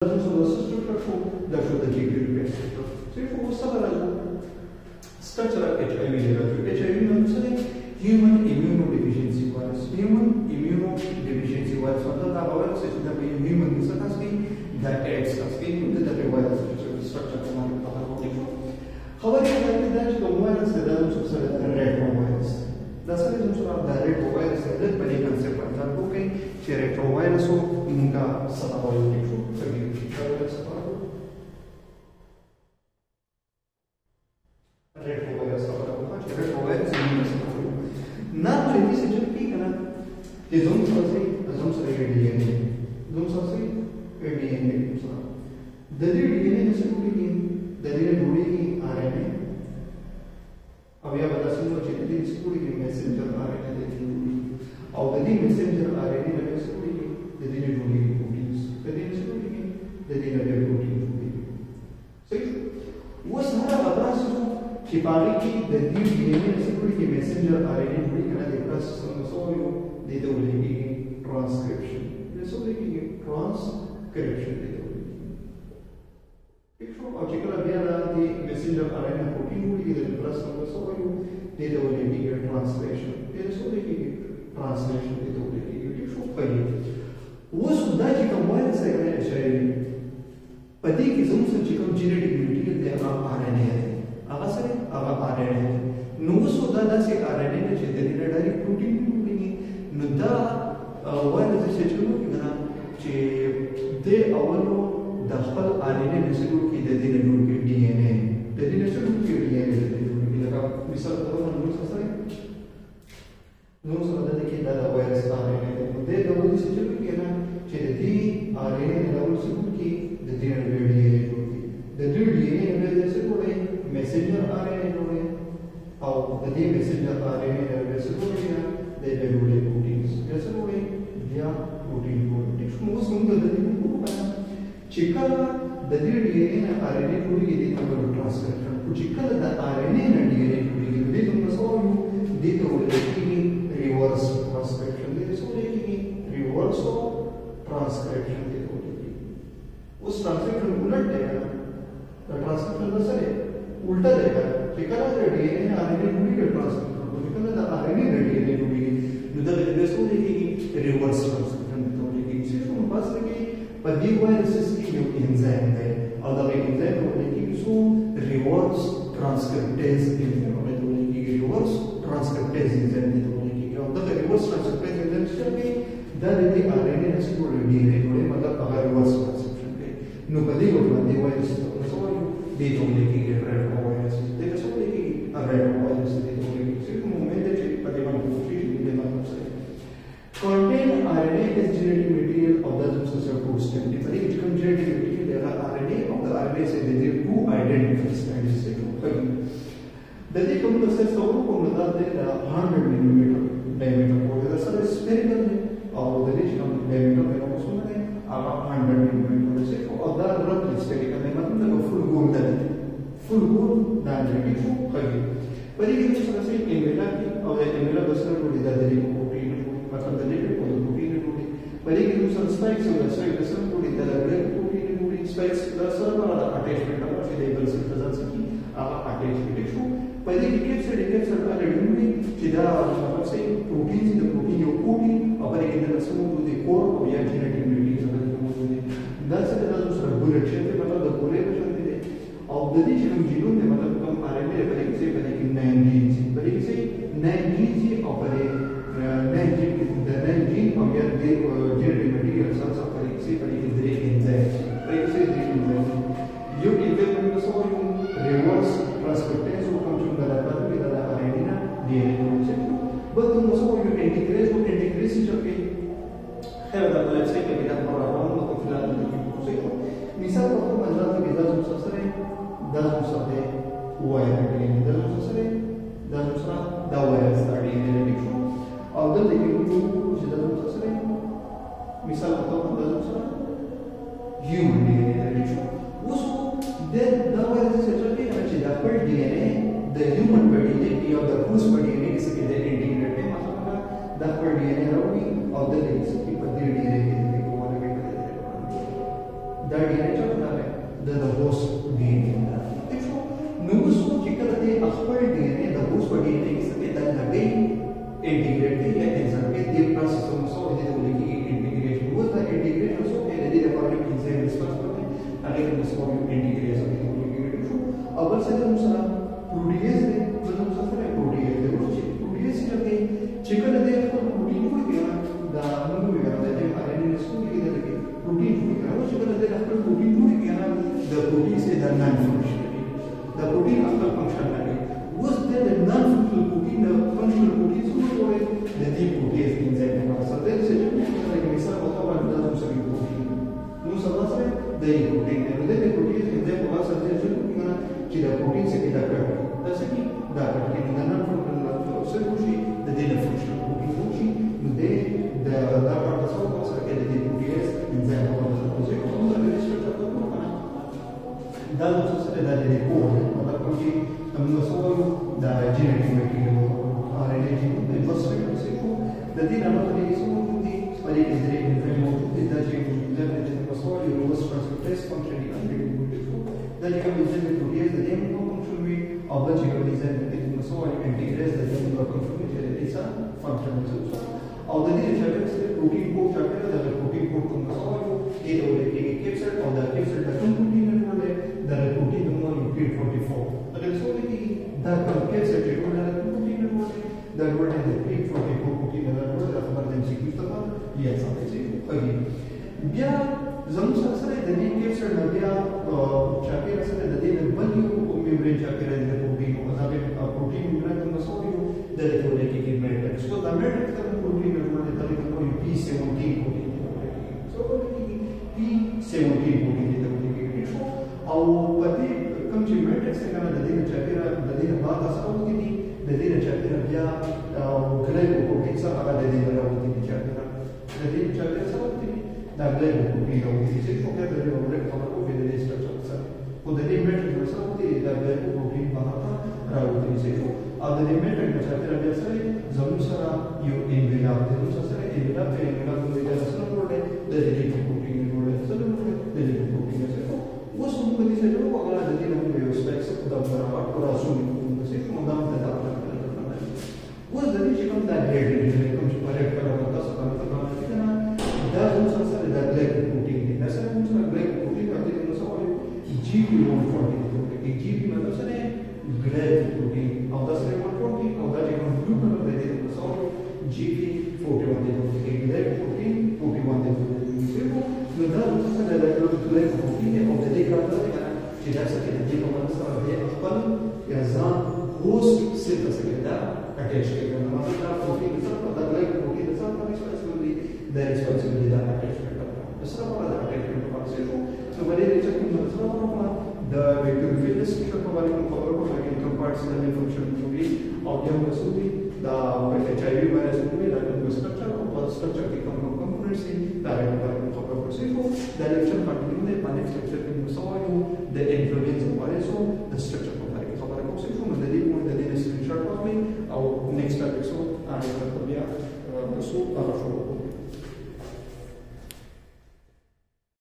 that show the GP structure. So if we summarize structure of HIV, HIV is human immunodeficiency virus. Human immunodeficiency virus मतलब का virus है जो कि human की सकाश की that AIDS का स्किन में that virus structure को हमारे पता होती है. खबर ये है कि that जो virus है that सबसे retrovirus. दसरे जो सुना that retrovirus है that पहले concept पढ़ता है कि ये retrovirus हो इनका सता होती है. Die DNA. Dari DNA में से RNA. अब यह बता सकते हो कि इस पूरी की मैसेंजर RNA देती है और यदि मैसेंजर RNA में से पूरी की यदि ढूंढी प्रोटीन्स यदि से पूरी की यदि नए प्रोटीन ढूंढी सही वो सारा बता सकते कि पारी की यदि DNA में से पूरी की मैसेंजर RNA ढूंढी करना देखा समझो दे दो लेगी ट्रांसक्रिप्शन जैसे लेगी ट्रांसक्रिप्शन दे दो एक और चिकला बियारा दी मैसेंजर RNA प्रोटीन हुई इधर प्लस नंबर सो दे दो लेगी ट्रांसलेशन ये सो लेगी ट्रांसलेशन दे दो लेगी ये शो करिए वो सुधा की कंबाइन से है शायद पति की जोन से चिकन जेनेटिक मटेरियल दे RNA है आगा से आगा RNA है नो सुधा दा से RNA ने जेते ने डायरेक्ट प्रोटीन ندا وين زي شنو كنا شيء ده أوله دخل RNA نسلو كي ده دين نقول كي DNA ده دين نسلو كي DNA ده دين نقول كي لكن مثال تروح نقول ساسري نقول ساسري كي ده فيروس RNA ده دولة زي شنو كنا شيء ده دي RNA دولة نسلو كي ده دين نقول DNA نقول كي ده دين DNA نقول نسلو كي messenger RNA نقول أو ده دي messenger RNA نسلو كي they evaluate proteins. Yes, they are protein coding. Most of the chicken, the DNA and RNA to be the transcription. Chicken, the RNA and DNA to be the reverse transcription. There is reverse transcription. उस ट्रांसक्रिप्शन उलट देगा तो ट्रांसक्रिप्शन तो सही उल्टा देगा चिकन का DNA and RNA पूरी का ट्रांसक्रिप्शन तो चिकन का RNA and DNA पूरी नुदा बेस को देखिए रिवर्स ट्रांसक्रिप्शन तो देखिए सिर्फ हम बस देखिए पदी वायरस की जो एंजाइम है और द एंजाइम को देखिए सो रिवर्स ट्रांसक्रिप्टेज एंजाइम को देखिए रिवर्स ट्रांसक्रिप्टेज एंजाइम तो देखिए और द रिवर्स ट्रांसक्रिप्टेज एंजाइम से भी द RNA ने से DNA को मतलब अगर रिवर्स ट्रांसक्रिप्शन पे नु पदी को पदी वायरस तो सो दे तो देखिए रेड वायरस दे सो देखिए रेड वायरस दे तो देखिए सिर्फ मोमेंट है पदी को contain RNA is genetic material of the social protein. But it can genetic material there are RNA of the RNA say there are two identical strands. The day come to say so come to that there are 100 millimeter diameter. Or the sort of spherical or the rich come diameter में also है आगा 100 millimeter से और that roughly spherical में मतलब full gold डालने की वो कहीं. पर ये जो सर से इमेला की और इमेला बसर को दिखा दे रही मतलब दलेटे को प्रोटीन टूटी पहले की दूसरा स्पाइक्स हो गया स्पाइक दसर टूटी दलगड़े प्रोटीन टूटी स्पाइक्स दसर वाला अटैचमेंट का से लेबल से प्रजेंस की आगा अटैचमेंट शो पहले की केप से रेडूमी सीधा मतलब से प्रोटीन से प्रोटीन यो प्रोटीन और एक इधर से वो दे कोर और या जेनेटिक मटेरियल सब वो दे दस से दूसरा बुलेट से मतलब द बुलेट से दे और ददी जो जीनोम में मतलब कम RNA पहले की 9 जीन से पहले से 9 जीन से और the gene of your genetic material cells are very enzymes. You develop the soil reverse transcriptase who comes from the laboratory with the RNA DNA. But the most you integrate each of it. Have the let's say that for a long of the misal को मतलब कि दास दूसरे दास दूसरे wire DNA दास दूसरा दावायर start DNA और दल देखिए जो जिधर दूसरे मिसाल बताओ दल दूसरा ह्यूमन DNA देखो उसको दे दावा ऐसे चलते हैं कि द पर DNA the human body of the goose DNA किसी के लिए इंटीग्रेट है मतलब द पर DNA रहोगी और द इसकी पर DNA के लिए को वाले के دا ډي ان اے چې راغی د هوست ډي ان اے دیکھو نو اوس چې کله دې خپل ډي ان اے د هوست په ډي ان اے کې څه دا لګي انټیګریټ دی یا انزایمټ دی پروسس نو څه دې ته ولګي انټیګریشن وو دا انټیګریشن څه دې لپاره انزایم ریسپانس کوي هغه د مسو انټیګریشن دی اول څه د مسره پروټیز دی په نوم سره پروټیز دی چې پروټیز چې کله دې خپل پروټین جوړ کړي دا موږ ویل دا د ار ان اے سکول کې دا پروټین جوړ کړي چې کله دې خپل پروټین جوړ کړي د پروټین سره د نان فنکشن دا پروټین خپل فنکشن لري اوس د نان فنکشنل پروټین فنکشنل پروټین څه جوړوي د دې پروټیز انزایم په واسطه د څه چې مثال په توګه د مسره پروټین نو سره د پروټین د پروټین انزایم په واسطه چې دا پروټین څه کې دا کړی دا څه کې دا کړی دا نه فنکشنل څه شي د دې نه فنکشنل پروټین شي نو دې دا په تاسو سره کې د دې پروټین انزایم په واسطه چې کوم څه دې څه ته کومه دا څه سره دا دې کومه مطلب چې موږ سوال دا جنټیک میټریال ار ان اے چې د فوسفیټ څه کو د دې نه مطلب چې څه موجود دي په دې کې درې انزایم موجود دي دا چې د فوسفور یو ریورس ټرانسکرپټیز فنکشن دی دا چې کوم انزایم پروټیز د دې په فنکشن وي او بل چې کوم انزایم د دې په سوال انټیګریز د دې په فنکشن وي چې د دې څخه فنکشن وي او د دې چې پروټین کوډ چاپټر د پروټین کوډ کوم سوال دی د ولې کیپسل او د کیپسل د کوم پروټین نه جوړه د پروټین د نوم پی 44 دا څه دی دا کوم کیپسل چې جوړه د پروټین نه جوړه د ورته د پی 44 پروټین نه جوړه د خبر د چې کیفته یا څه دی بیا زموږ سره د دې کیپسل نه بیا چاپیر سره د دې بل یو میمبرین چاپیر د پروټین او دا پروټین میمبرین د مسوي د دې ټولې کې میټرکس نو دا میټرکس د پروټین میمبرین د دې په پی 17 پروټین سو پی 17 پروټین د دې او په دې کوم چې میټرکس څنګه د دې چاپیر د دې بعد تاسو دي د دې چاپیر بیا ګلایکو پروټین څخه د دې راوځي چاپیر د دې چاپیر څخه دا بلې پروټین او چې څه په کې د دې ولې خبرو په دې سټرکچر سره په دې میټرکس سره دې دا بلې پروټین په هغه راوځي چې او د دې میټرکس چاپیر بیا سره زموږ سره یو انویلاپ د زموږ سره انویلاپ د دې سره ورته د دې پروټین ورته سره د دې پروټین سره اوس موږ دې سره وګورئ د دې نوم یو سپیکس په دا برابر پر اصول د څه کوم دا د تاسو اوس د دې چې کوم دا هډ کوم چې په هډ پر تاسو باندې دا زموږ سره د بلیک پروټین دی دا سره موږ سره بلیک پروټین باندې نو څه وایي جی پی 140 کې جی پی مطلب سره بلیک پروټین او دا سره 140 او دا چې کوم بلو کلر دی نو څه وایي جی پی 41 دی کې بلیک پروټین 41 دی نو دا سره د بلیک پروټین او د دې کار دی چې دا سره د دې په منځ سره د خپل یا ځان هوست سره سره دا اټیچ کېږي نو مطلب دا پروټین سره د بلیک پروټین سره په responsibility the responsibility that attachment of the server that attachment of the so when it is a server the vector field description providing cover for like income parts and function to be object masubi the HIV virus to be like the structure of the structure the components in that cover for the lecture continue the next lecture in so the influence of virus